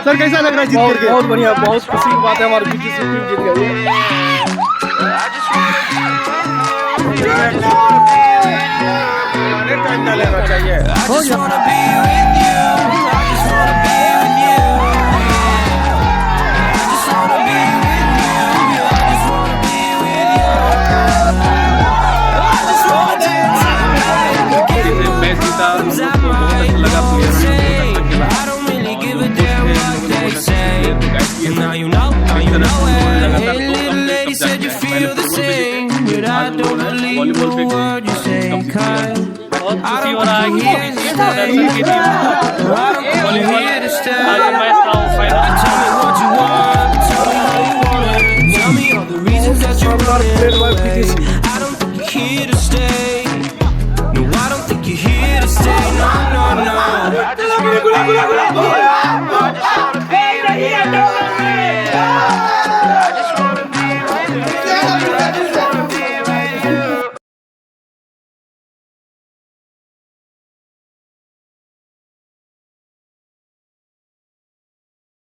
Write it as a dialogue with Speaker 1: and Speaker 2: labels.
Speaker 1: Sir कैसा लग रहा है जीत करके?
Speaker 2: बहुत बढ़िया, बहुत खुशी की बात है, हमारी बीटीसी टीम जीत गई है।
Speaker 1: टाइम ना लेना चाहिए।
Speaker 2: हो गया।
Speaker 1: मैच जीता, बहुत अच्छा लगा, प्लेयर भी बहुत अच्छा
Speaker 3: बहुत खुशी हो रहा है कि दर्शन की टीम वॉलीबॉल आज मैच था फाइनल।